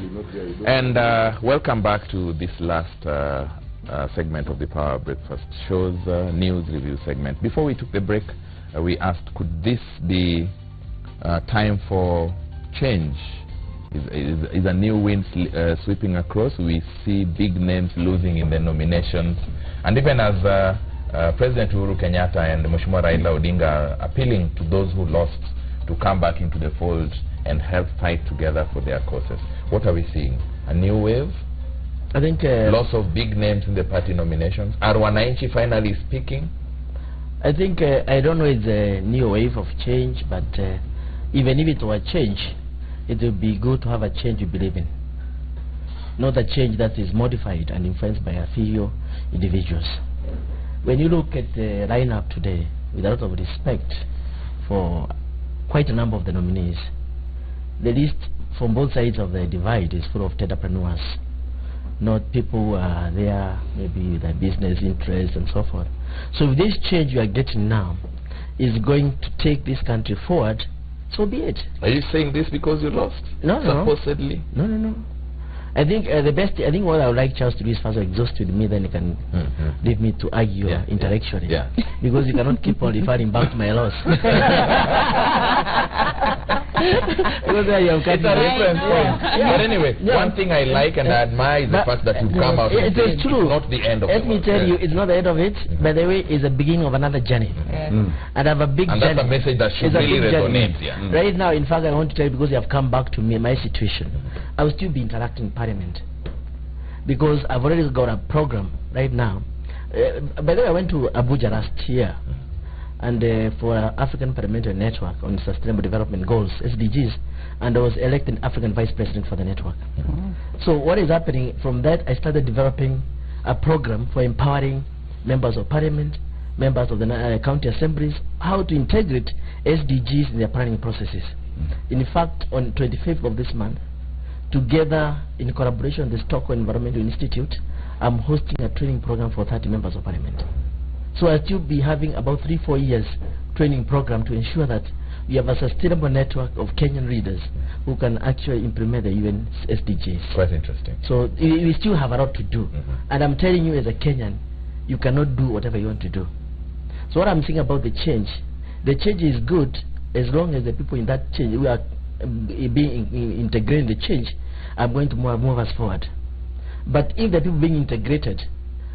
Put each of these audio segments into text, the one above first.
And welcome back to this last segment of the Power Breakfast Show's news review segment. Before we took the break, we asked, could this be time for change? Is a new wind sweeping across? We see big names losing in the nominations, and even as President Uhuru Kenyatta and Mheshimiwa Raila Odinga are appealing to those who lost to come back into the fold and help fight together for their causes. What are we seeing? A new wave? I think lots of big names in the party nominations. Are Wananchi finally speaking? I think I don't know it's a new wave of change, but even if it were change, it would be good to have a change you believe in, not a change that is modified and influenced by a few individuals. When you look at the lineup today, with a lot of respect for quite a number of the nominees, the list from both sides of the divide is full of entrepreneurs, not people who are there maybe with a business interest and so forth. So if this change you are getting now is going to take this country forward, so be it. Are you saying this because you lost? No, supposedly? No. I think the best. I think what I would like Charles to do is first exhaust with me, then he can leave me to argue intellectually. Yeah. Because you cannot keep on referring back to my loss. Because you have it's a reference point. But anyway, one thing I like and I admire is the fact that you come out and say it's not the end of it. Let me tell you, it's not the end of it. By the way, it's the beginning of another journey. And I have a big journey. And that's a message that should really resonate. Right now, in fact, I want to tell you, because you have come back to me, my situation, I will still be interacting in Parliament, because I've already got a program right now. By the way, I went to Abuja last year, and for African Parliamentary Network on Sustainable Development Goals, SDGs, and I was elected African Vice President for the network. So what is happening from that, I started developing a program for empowering members of Parliament, members of the county assemblies, how to integrate SDGs in their planning processes. In fact, on 25th of this month, together in collaboration with the Stockholm Environmental Institute, I'm hosting a training program for 30 members of Parliament. So I'll still be having about 3-4 years training program to ensure that we have a sustainable network of Kenyan leaders who can actually implement the UN SDGs. Quite interesting. So we still have a lot to do. And I'm telling you, as a Kenyan, you cannot do whatever you want to do. So what I'm saying about the change is good as long as the people in that change who are being integrated in the change are going to move us forward. But if the people being integrated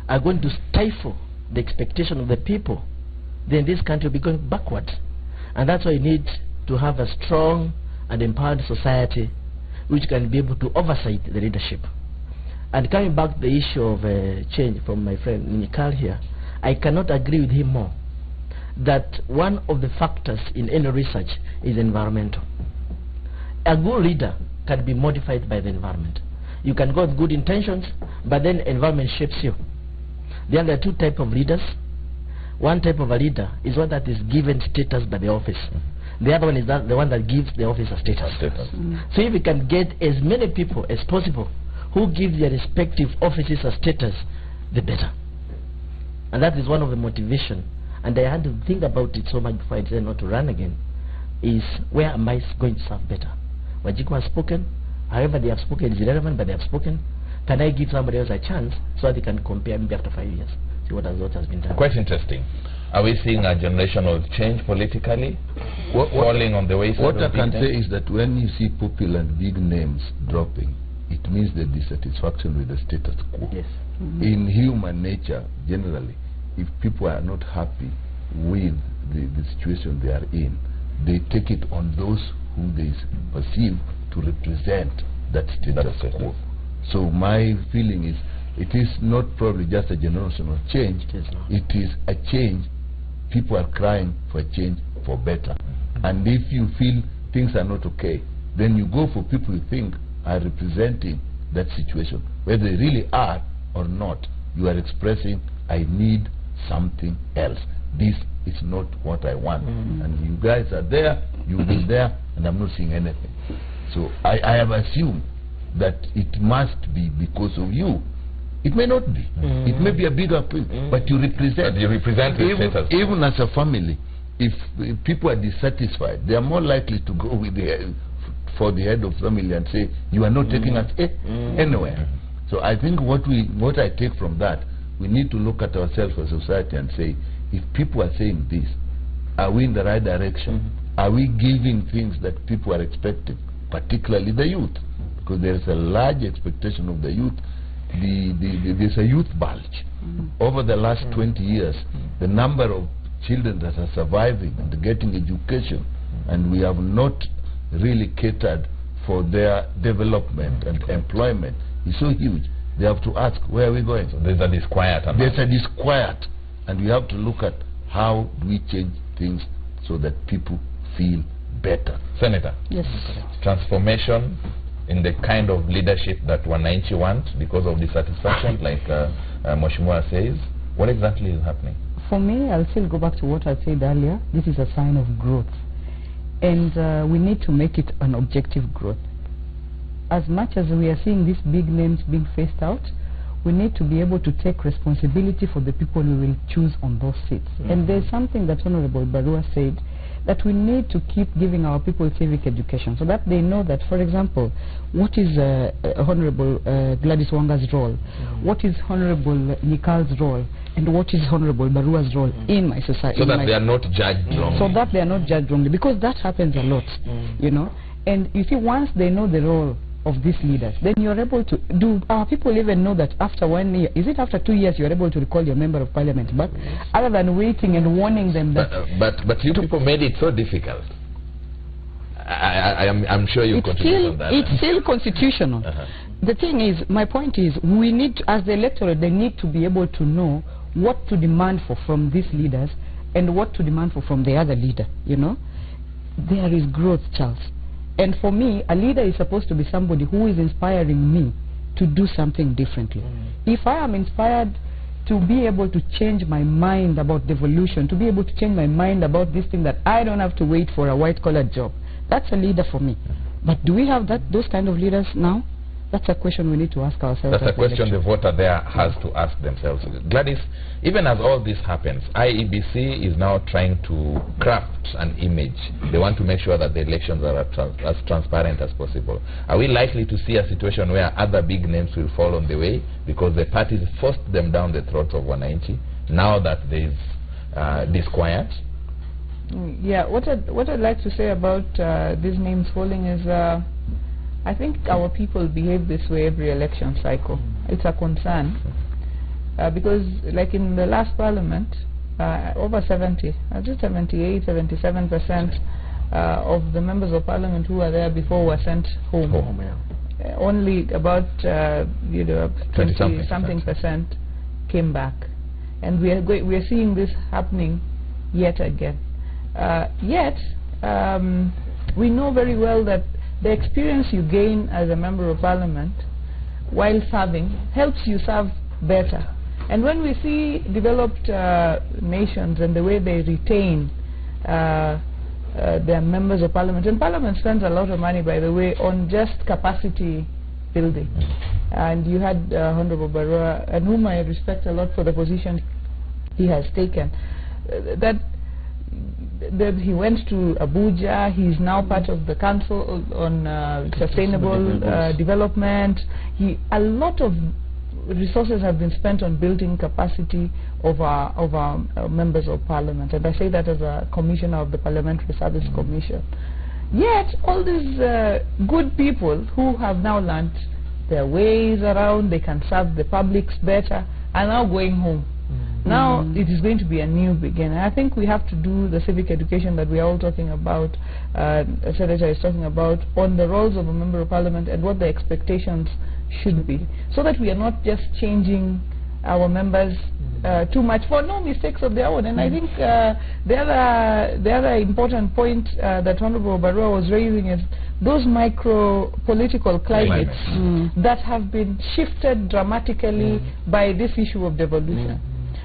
are going to stifle the expectation of the people, then this country will be going backwards. And that's why you need to have a strong and empowered society which can be able to oversight the leadership. And coming back to the issue of change from my friend Nikal here, I cannot agree with him more that one of the factors in any research is environmental. A good leader can be modified by the environment. You can go with good intentions, but then environment shapes you. Then there are two types of leaders. One type of a leader is one that is given status by the office. The other one is the one that gives the office a status. So if we can get as many people as possible who give their respective offices a status, the better. And that is one of the motivation. And I had to think about it so much before I decided not to run again, is where am I going to serve better? Wajiko has spoken, however they have spoken is irrelevant, but they have spoken. Can I give somebody else a chance so that they can compare maybe after 5 years, see what has been done? Quite interesting. Are we seeing a generational change politically? Falling on the wayside? What I can say is that when you see popular and big names dropping, it means the dissatisfaction with the status quo. Yes. In human nature, generally, if people are not happy with the situation they are in, they take it on those who they perceive to represent that status quo. So my feeling is, it is not probably just a generational change. It is a change. People are crying for a change for better. And if you feel things are not okay, then you go for people you think are representing that situation. Whether they really are or not, you are expressing, I need something else. This is not what I want. And you guys are there, you'll be there, and I'm not seeing anything. So I have assumed that it must be because of you. It may not be. It may be a bigger thing, but you represent. But you represent the status. Even as a family, if people are dissatisfied, they are more likely to go with for the head of family and say, you are not taking us anywhere. So I think what I take from that, we need to look at ourselves as a society and say, if people are saying this, are we in the right direction? Are we giving things that people are expecting, particularly the youth? Because there is a large expectation of the youth. There's a youth bulge. Over the last 20 years, the number of children that are surviving and getting education, and we have not really catered for their development and employment, is so huge. They have to ask, where are we going? So there's a disquiet. There's a disquiet, and we have to look at how do we change things so that people feel better. Senator, yes, transformation in the kind of leadership that Wananchi want because of dissatisfaction, like Mheshimiwa says. What exactly is happening? For me, I'll still go back to what I said earlier. This is a sign of growth, and we need to make it an objective growth. As much as we are seeing these big names being phased out, we need to be able to take responsibility for the people we will choose on those seats. And there's something that Honorable Barua said, that we need to keep giving our people civic education so that they know that, for example, what is Honorable Gladys Wanga's role, what is Honorable Nikal's role, and what is Honorable Barua's role in my society. So that they are not judged wrongly. So that they are not judged wrongly, because that happens a lot, you know. And you see, once they know the role of these leaders, then you're able to do. Our people even know that after 1 year, is it after 2 years, you're able to recall your member of parliament back, other than waiting and warning them that. But you people made it so difficult. I'm sure you contribute on that. It's still constitutional. The thing is, my point is, we need to, as the electorate, they need to be able to know what to demand for from these leaders and what to demand for from the other leader. You know, there is growth, Charles. And for me, a leader is supposed to be somebody who is inspiring me to do something differently. If I am inspired to be able to change my mind about devolution, to be able to change my mind about this thing that I don't have to wait for a white-collar job, that's a leader for me. But do we have those kind of leaders now? That's a question we need to ask ourselves. That's a question the voter there has to ask themselves. Gladys, even as all this happens, IEBC is now trying to craft an image. They want to make sure that the elections are as transparent as possible. Are we likely to see a situation where other big names will fall on the way because the parties forced them down the throats of Wananchi now that there is disquiet? Yeah, what I'd like to say about these names falling is I think our people behave this way every election cycle. It's a concern because, like in the last parliament, over 78, 77% of the members of parliament who were there before were sent home. Only about 20-something% came back, and we are seeing this happening yet again. Yet we know very well that the experience you gain as a member of parliament while serving helps you serve better. And when we see developed nations and the way they retain their members of parliament, and parliament spends a lot of money, by the way, on just capacity building. And you had Honorable Barua, and whom I respect a lot for the position he has taken, that he went to Abuja. He's now part of the Council on Sustainable Development. A lot of resources have been spent on building capacity of our members of parliament, and I say that as a commissioner of the Parliamentary Service Commission. Yet all these good people who have now learnt their ways around, they can serve the publics better, are now going home. Now it is going to be a new beginning. I think we have to do the civic education that we are all talking about, Senator is talking about, on the roles of a member of parliament and what the expectations should be, so that we are not just changing our members too much for no mistakes of their own. And I think the other important point that Honorable Barua was raising is those micro-political climates that have been shifted dramatically by this issue of devolution.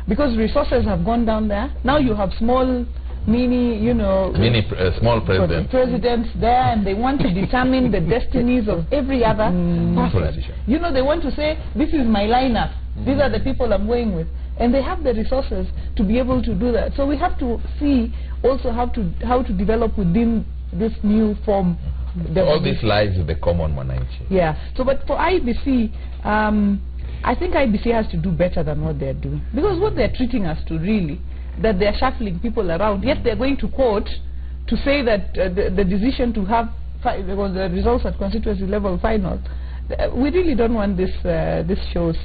Because resources have gone down there. Now you have small, small presidents there, and they want to determine the destinies of every other person. You know, they want to say, this is my lineup. These are the people I'm going with. And they have the resources to be able to do that. So we have to see also how to develop within this new form All this lies with the common Mwananchi. Yeah. So, but for IBC, I think IBC has to do better than what they're doing, because what they're treating us to really, that they're shuffling people around, yet they're going to court to say that the decision to have the results at constituency level final. We really don't want this. This shows.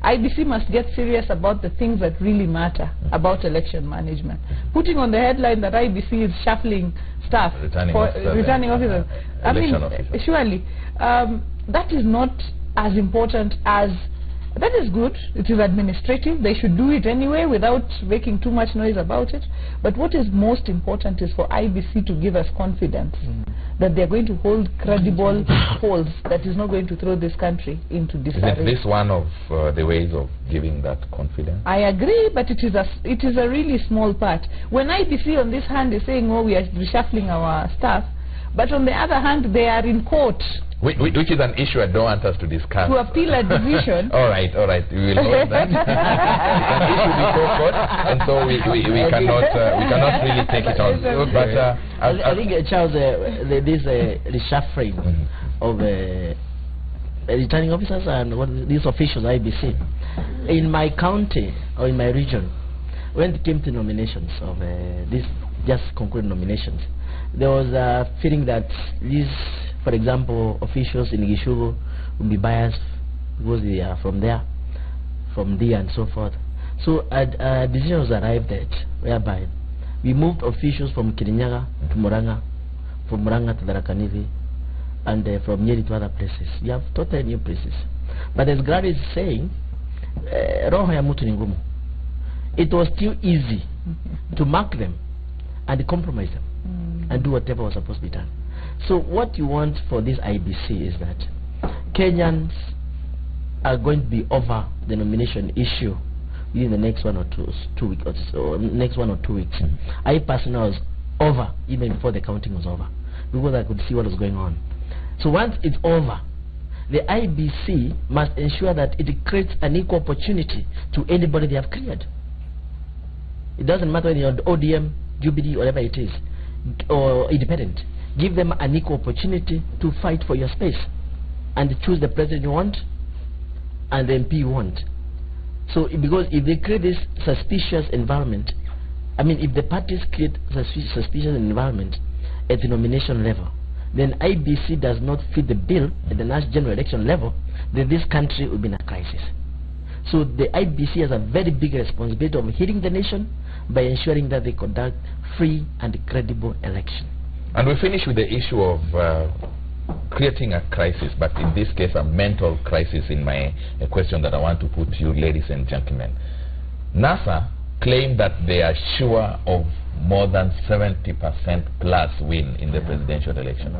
IBC must get serious about the things that really matter about election management. Putting on the headline that IBC is shuffling staff, returning officers. I mean, surely that is not as important as. That is good. It is administrative. They should do it anyway without making too much noise about it. But what is most important is for IBC to give us confidence that they are going to hold credible polls that is not going to throw this country into disarray. Is this one of the ways of giving that confidence? I agree, but it is a really small part. When IBC on this hand is saying, oh, we are reshuffling our staff, but on the other hand, they are in court. Which is an issue I don't want us to discuss. To appeal a division. all right, we will hold that. It's an issue before court, and so we cannot really take it on. But I think Charles, this reshuffling of returning officers and these officials, IBC, in my county or in my region, when it came to nominations of these just concluded nominations, there was a feeling that these, for example, officials in Gishugu would be biased because they are from there, and so forth. So a decision was arrived at whereby we moved officials from Kirinyaga to Murang'a, from Murang'a to Tharaka-Nithi, and from Nyeri to other places. We have totally new places. But as Gladys is saying, roho ya mtu ni ngumu. It was still easy to mark them and compromise them and do whatever was supposed to be done. So what you want for this IBC is that Kenyans are going to be over the nomination issue within the next 1 or 2 weeks, or next 1 or 2 weeks. I personally was over even before the counting was over, because I could see what was going on. So once it's over, the IBC must ensure that it creates an equal opportunity to anybody they have cleared. It doesn't matter whether you're ODM, Jubilee, whatever it is, or independent. Give them an equal opportunity to fight for your space and choose the president you want and the MP you want. So because if they create this suspicious environment, I mean, if the parties create suspicious environment at the nomination level, then IBC does not fit the bill at the national general election level, then this country will be in a crisis. So the IBC has a very big responsibility of healing the nation by ensuring that they conduct free and credible election. And we finish with the issue of creating a crisis, but in this case a mental crisis in my question that I want to put to you, ladies and gentlemen. NASA claimed that they are sure of more than 70% plus win in the presidential election.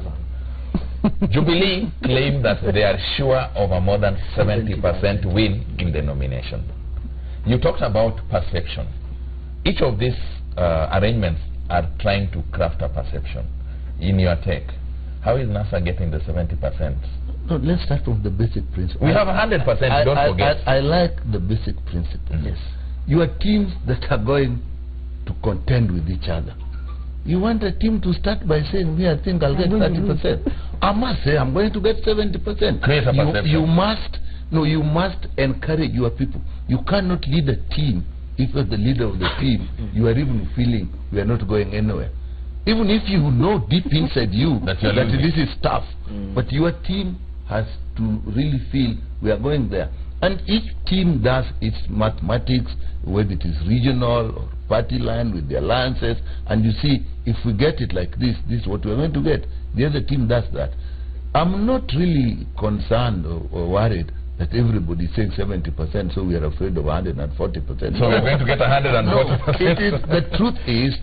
Jubilee claimed that they are sure of a more than 70% win in the nomination. You talked about perception. Each of these arrangements are trying to craft a perception. In your take, how is NASA getting the 70%? No, let's start from the basic principle. We have 100%, don't forget. I like the basic principle. Yes. You are teams that are going to contend with each other. You want a team to start by saying, I think I'll get 30%. I must say I'm going to get 70%. Create a perception. You must encourage your people. You cannot lead a team if as the leader of the team you are even feeling we are not going anywhere. Even if you know deep inside you that this is tough, but your team has to really feel we are going there. And each team does its mathematics, whether it is regional or party line with the alliances, and you see, if we get it like this is what we're going to get. The other team does that. I'm not really concerned or worried that everybody is saying 70%, so we are afraid of 140%. So we're going to get 140%. The truth is,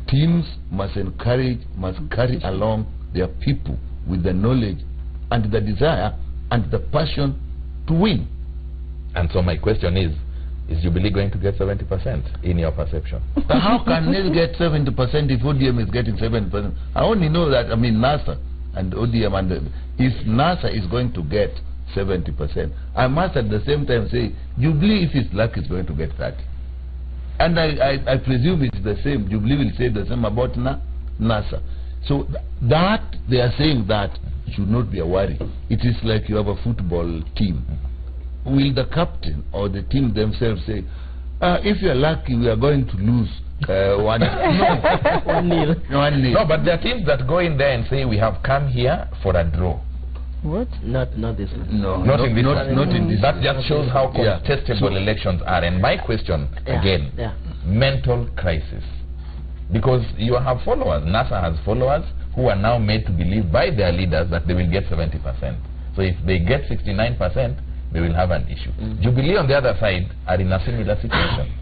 teams must carry along their people with the knowledge and the desire and the passion to win. And so my question is Jubilee going to get 70% in your perception? How can they get 70% if ODM is getting 70%? I only know that, NASA and ODM, and if NASA is going to get 70%, I must at the same time say Jubilee, if it's luck, is going to get 30%. And I presume it's the same. Jubilee will say the same about NASA. So that they are saying that should not be a worry. It is like you have a football team. Will the captain or the team themselves say, if you are lucky, we are going to lose 1-0? No, but there are teams that go in there and say, we have come here for a draw. What? Not this one. No, not in this one. Not in this. That just shows how contestable elections are. And my question, again, mental crisis. Because you have followers. NASA has followers who are now made to believe by their leaders that they will get 70%. So if they get 69%, they will have an issue. Jubilee on the other side are in a similar situation.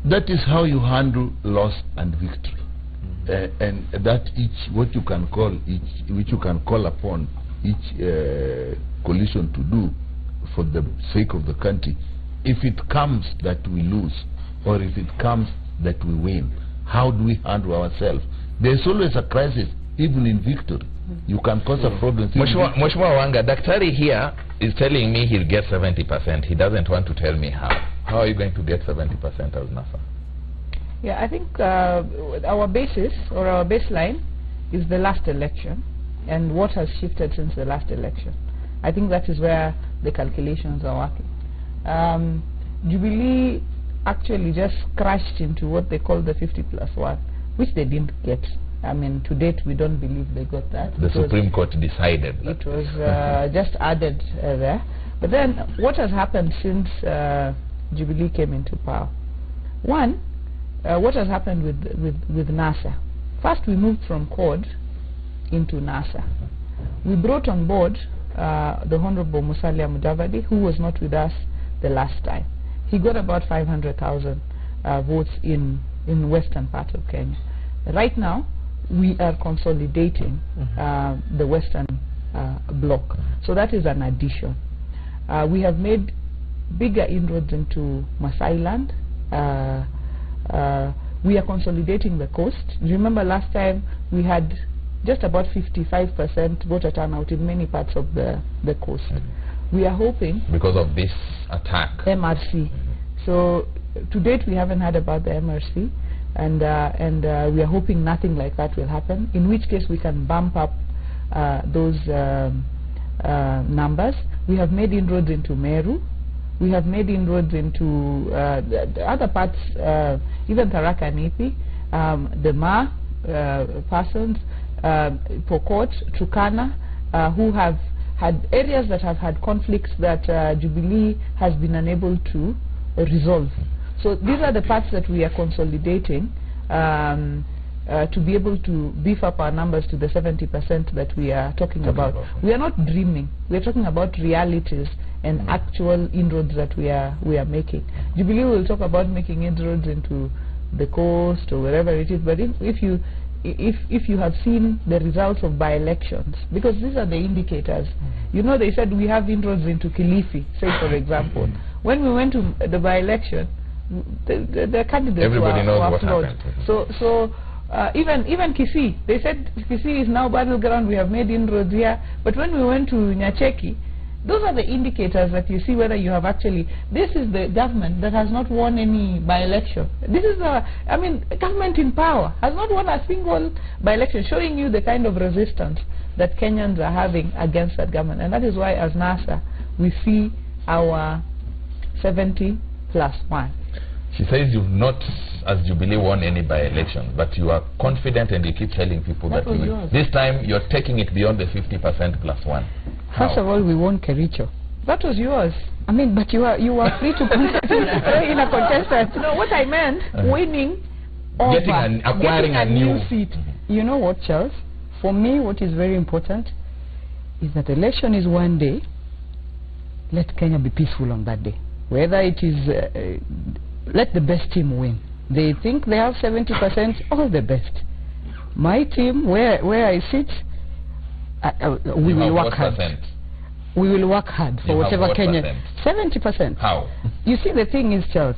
That is how you handle loss and victory. And that which you can call upon each coalition to do for the sake of the country. If it comes that we lose, or if it comes that we win, how do we handle ourselves? There's always a crisis, even in victory. You can cause a problem. Mheshimiwa Wanga, Daktari here is telling me he'll get 70%. He doesn't want to tell me how. How are you going to get 70% as NASA? Yeah, I think our basis or our baseline is the last election and what has shifted since the last election. I think that is where the calculations are working. Jubilee actually just crashed into what they call the 50+1, which they didn't get. I mean, to date, we don't believe they got that. The Supreme Court decided that. It was just added there. But then, what has happened since Jubilee came into power? One, what has happened with NASA? First, we moved from CORD into NASA. We brought on board the Honorable Musalia Mudavadi, who was not with us the last time. He got about 500,000 votes in western part of Kenya. Right now, we are consolidating the western bloc. So that is an addition. We have made bigger inroads into Masai land. We are consolidating the coast. Remember last time we had just about 55% voter turnout in many parts of the coast. We are hoping, because of this attack, MRC. So to date we haven't heard about the MRC, and we are hoping nothing like that will happen, in which case we can bump up those numbers. We have made inroads into Meru. We have made inroads into the other parts, even Tharaka Nithi, the Ma, Parsons, Pokot, Turkana, who have had areas that have had conflicts that Jubilee has been unable to resolve. So these are the parts that we are consolidating to be able to beef up our numbers to the 70% that we are talking about. We are not dreaming. We are talking about realities and actual inroads that we are making. Jubilee will talk about making inroads into the coast or wherever it is, but if you have seen the results of by-elections, because these are the indicators. You know, they said we have inroads into Kilifi, say for example. When we went to the by-election, the candidates everybody knows were what flawed. happened. So even Kisii, they said Kisii is now battleground, we have made inroads here. But when we went to Nyacheki, those are the indicators that you see whether you have actually. This is the government that has not won any by-election. This is government in power has not won a single by-election, showing you the kind of resistance that Kenyans are having against that government. And that is why, as NASA, we see our 70+1. She says you've not, as Jubilee, won any by-election, but you are confident and you keep telling people that this time you're taking it beyond the 50%+1. First of all, we won Kericho. That was yours. I mean, but you are free to contest in a contestant. No, what I meant, winning over, acquiring a new seat. You know what, Charles? For me, what is very important is that election is one day. Let Kenya be peaceful on that day. Whether it is, let the best team win. They think they have 70%, all the best. My team, where I sit, we will work hard. We will work hard for whatever Kenya. 70%. How? You see, the thing is, Charles,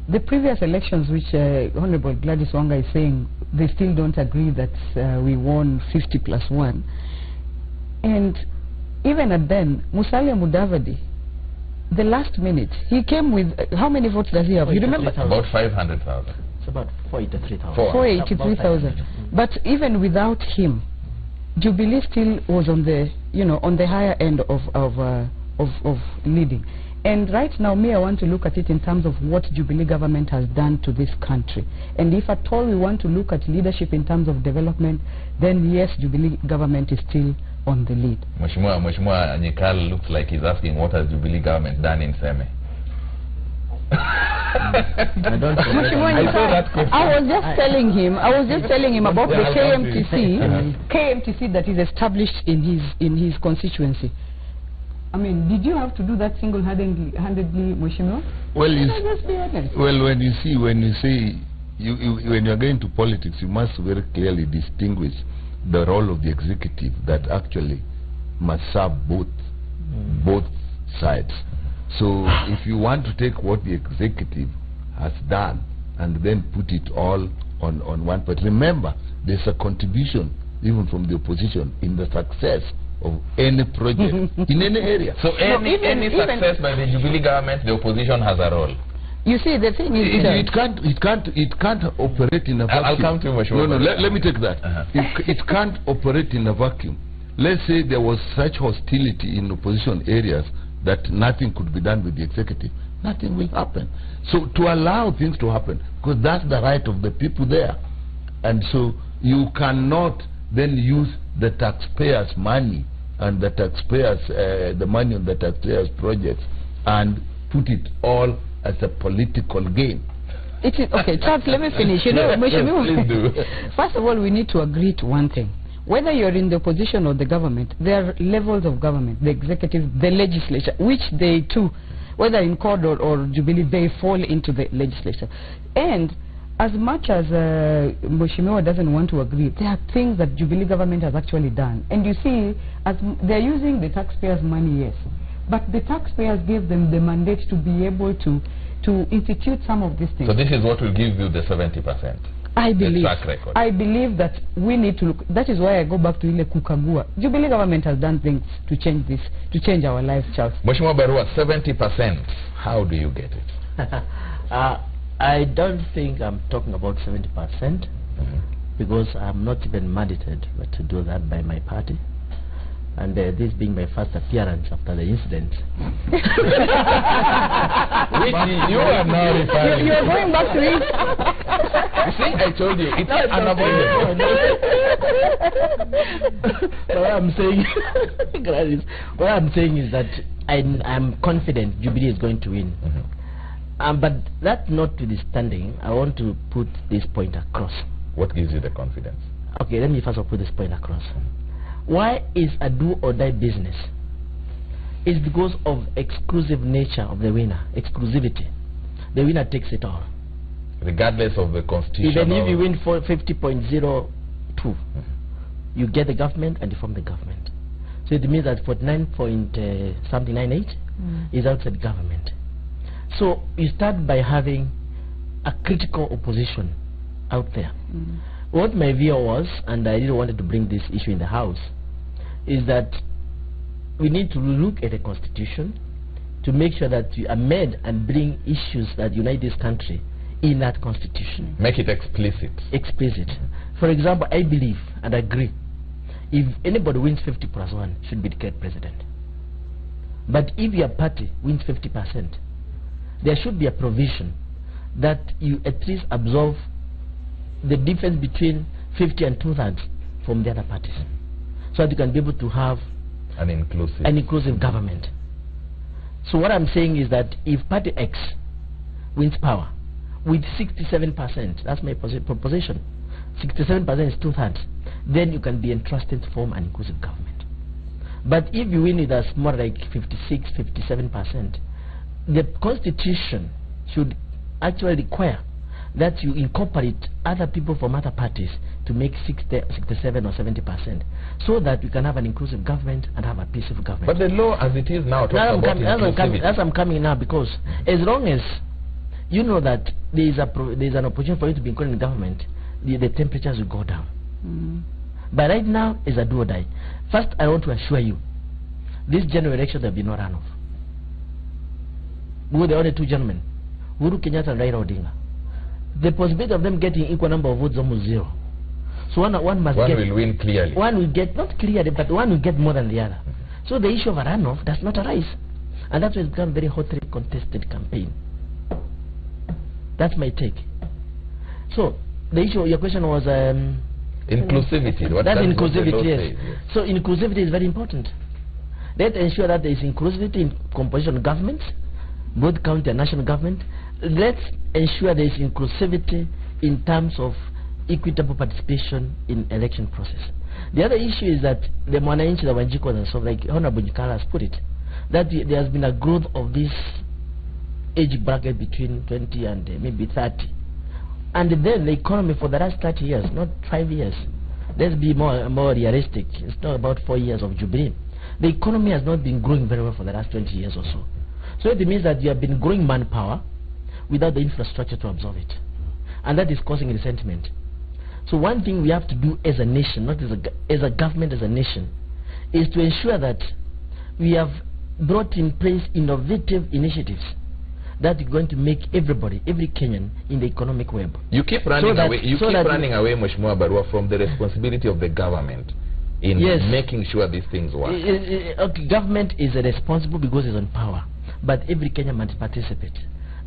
the previous elections, which Honorable Gladys Wanga is saying, they still don't agree that we won 50+1. And even at then, Musalia Mudavadi, the last minute, he came with, how many votes does he have? You remember? About 500,000. It's about 483,000. 483,000. But even without him, Jubilee still was on the, you know, on the higher end of leading. And right now, I want to look at it in terms of what Jubilee government has done to this country. And if at all we want to look at leadership in terms of development, then yes, Jubilee government is still on the lead. Mheshimiwa Nyikal looks like he's asking what has Jubilee government done in Seme. I don't I was just telling him about the KMTC that is established in his constituency. I mean, did you have to do that single-handedly, Mheshimiwa? Well, when you say when you're going to politics, you must very clearly distinguish the role of the executive that actually must serve both sides. So if you want to take what the executive has done and then put it all on one part, remember there's a contribution even from the opposition in the success of any project in any area. So any success by the Jubilee government, the opposition has a role. You see, the thing is, it can't operate in a vacuum. I'll come to you. No, let me take that. It can't operate in a vacuum. Let's say there was such hostility in opposition areas that nothing could be done with the executive. Nothing will happen. So to allow things to happen, because that's the right of the people there, and so you cannot then use the taxpayers' money and the taxpayers, the money on the taxpayers' projects, and put it all as a political game. It is okay, Charles. Let me finish. You know, please do. First of all, we need to agree to one thing: whether you're in the opposition or the government, there are levels of government: the executive, the legislature, which they too, whether in CORD or Jubilee, they fall into the legislature. And as much as Mheshimiwa doesn't want to agree, there are things that Jubilee government has actually done. And you see, as they're using the taxpayers' money, yes, but the taxpayers gave them the mandate to be able to institute some of these things. So this is what will give you the 70%. I believe. The track record. I believe that we need to look. That is why I go back to Ile Kukagua. Jubilee government has done things to change this, to change our lives, Charles. Mheshimiwa Barua, 70%. How do you get it? I don't think I'm talking about 70%, because I'm not even mandated to do that by my party. And this being my first appearance after the incident. Which you are now referring. You're going back to it. You see, I told you, it's unavoidable. What I'm saying is that I'm confident Jubilee is going to win. But that notwithstanding, I want to put this point across. What gives you the confidence? Okay, let me first of all put this point across. Why is a do-or-die business? It's because of exclusive nature of the winner, exclusivity. The winner takes it all. Regardless of the constitution. Even if you win for 50.02, you get the government and you form the government. So it means that 49.98 is outside government. So you start by having a critical opposition out there. What my view was, and I didn't want to bring this issue in the House, is that we need to look at the Constitution to make sure that we amend and bring issues that unite this country in that Constitution. Make it explicit. Explicit. For example, I believe and agree, if anybody wins 50+1, should be declared president. But if your party wins 50%, there should be a provision that you at least absolve the difference between 50 and 2/3 from the other parties, so that you can be able to have an inclusive government. So what I'm saying is that if Party X wins power with 67%, that's my proposition, 67% is 2/3, then you can be entrusted to form an inclusive government. But if you win it as more like 56, 57%, the Constitution should actually require that you incorporate other people from other parties to make 67 or 70%, so that we can have an inclusive government and have a peaceful government. But the law as it is now talks about inclusivity. That's I'm coming now, because as long as you know that there is an opportunity for you to be included in government, the temperatures will go down. But right now is a do or die. First, I want to assure you, this general election there will be no runoff. We were the only two gentlemen, Uhuru Kenyatta and Raila Odinga. the possibility of them getting equal number of votes is almost zero. So one must one get... will win clearly. One will get, not clearly, but one will get more than the other. So the issue of a runoff does not arise. And that's why it's become a very hotly contested campaign. That's my take. So, the issue, your question was... inclusivity. That's what inclusivity, the law yes. says, yes. So inclusivity is very important. Let's ensure that there is inclusivity in composition of government, both county and national government. Let's ensure there is inclusivity in terms of equitable participation in election process. The other issue is that the Mwananchi, the Wanjikos and so like Honorable Nyikala has put it, that there has been a growth of this age bracket between 20 and maybe 30. And then the economy for the last 30 years, not 5 years. Let's be more realistic. It's not about 4 years of jubilee. The economy has not been growing very well for the last 20 years or so. So it means that you have been growing manpower without the infrastructure to absorb it. And that is causing resentment. So one thing we have to do as a nation, not as a government, as a nation, is to ensure that we have brought in place innovative initiatives that is going to make everybody, every Kenyan, in the economic web. You keep running away. You keep running away, Mheshimiwa Barua, from the responsibility of the government in making sure these things work. Okay, government is responsible because it's on power, but every Kenyan must participate.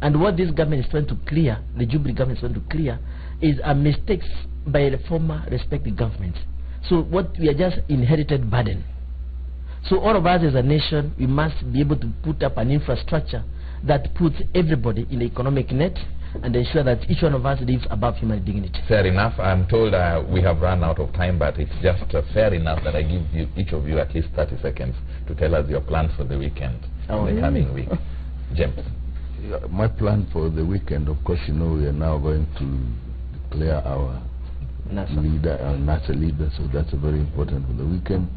And what this government is trying to clear, the Jubilee government is trying to clear, is mistakes by the former respective governments. So what we are just inherited burden. So all of us as a nation, we must be able to put up an infrastructure that puts everybody in the economic net and ensure that each one of us lives above human dignity. Fair enough. I'm told we have run out of time, but it's just fair enough that I give you, each of you, at least 30 seconds to tell us your plans for the weekend, the coming week. James. My plan for the weekend, of course, you know, we are now going to declare our leader, our national leader, so that's very important for the weekend.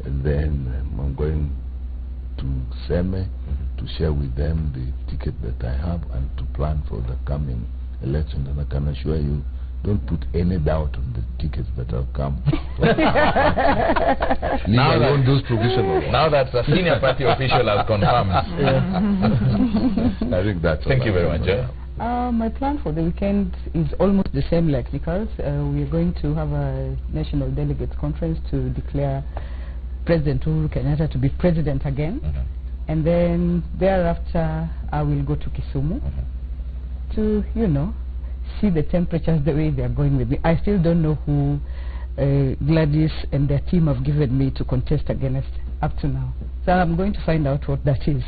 And then I'm going to SEME to share with them the ticket that I have and to plan for the coming election. And I can assure you, don't put any doubt on the tickets that have come. Now that the senior party official has confirmed. I think that's Thank you very much. My plan for the weekend is almost the same like Nicholas. We are going to have a National Delegates Conference to declare President Uhuru Kenyatta to be president again. And then thereafter, I will go to Kisumu to, you know, see the temperatures the way they are going with me. I still don't know who Gladys and their team have given me to contest against up to now. So I'm going to find out what that is.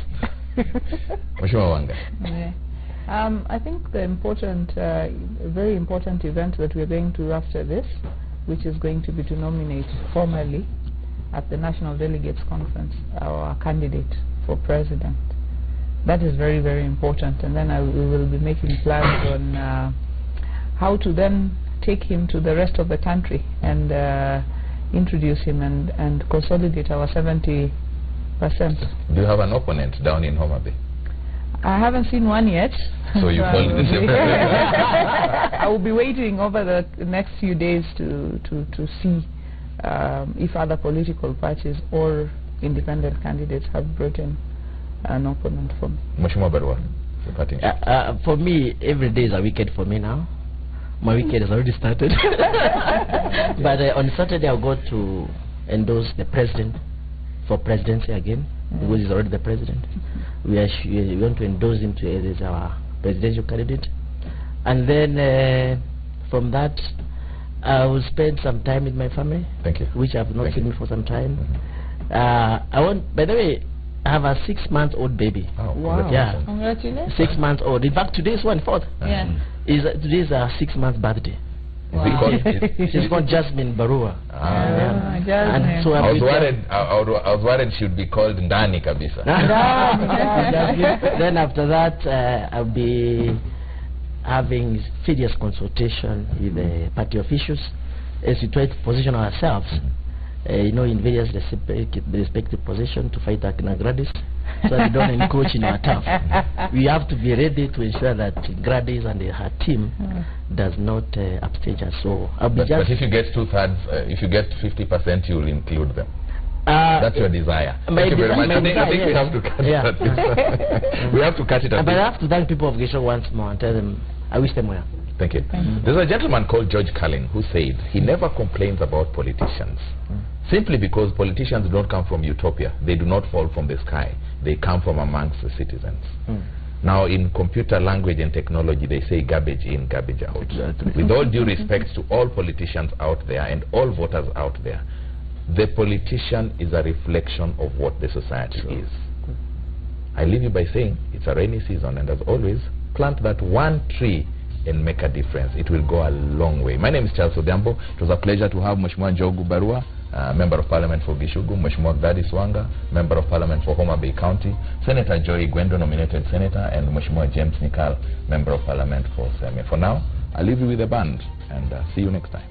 I think the important, very important event that we're going to after this, which is going to be to nominate formally at the National Delegates Conference our candidate for president. That is very, very important. And then we will be making plans on how to then take him to the rest of the country and introduce him and consolidate our 70%. Do you have an opponent down in Homa Bay? I haven't seen one yet. So you I will be waiting over the next few days to see if other political parties or independent candidates have brought in an opponent for me. Mheshimiwa Barua, for me, every day is a weekend for me now. My weekend has already started. But on Saturday I'll go to endorse the president for presidency again, because he's already the president. We want to endorse him as our presidential candidate. And then from that, I will spend some time with my family. Thank you. Which I have not seen for some time. By the way, I have a 6-month-old baby. Oh, wow. Yeah. Congratulations. 6 months old. In fact, today is 1/4. Yeah. Today is her 6-month birthday. Wow. She's called Jasmine Barua. Jasmine. And so I was worried she would be called Ndani Kabisa. Then after that, I'll be having serious consultation with the party officials as we try to position ourselves, you know, in various respective positions to fight Gladys, so that we don't encroach in our turf. We have to be ready to ensure that Gladys and her team does not upstage us. So I'll be but if you get 2/3, if you get 50%, you'll include them. That's your desire. Thank you very much. I think we have to cut it at this. We have to cut it at this. But I have to thank people of Gesho once more and tell them I wish them well. Thank you. There's a gentleman called George Carlin who said he never complains about politicians simply because politicians don't come from utopia. They do not fall from the sky. They come from amongst the citizens. Now, in computer language and technology, they say garbage in, garbage out. With all due respect to all politicians out there and all voters out there, the politician is a reflection of what the society is. I leave you by saying it's a rainy season, and as always, plant that one tree and make a difference. It will go a long way. My name is Charles Odhiambo. It was a pleasure to have Mheshimiwa Njogu Barua, Member of Parliament for Gishugu, Mheshimiwa Gladys Wanga, Member of Parliament for Homa Bay County, Senator Joy Gwendo, nominated Senator, and Mheshimiwa James Nikal, Member of Parliament for Seme. For now, I'll leave you with the band, and see you next time.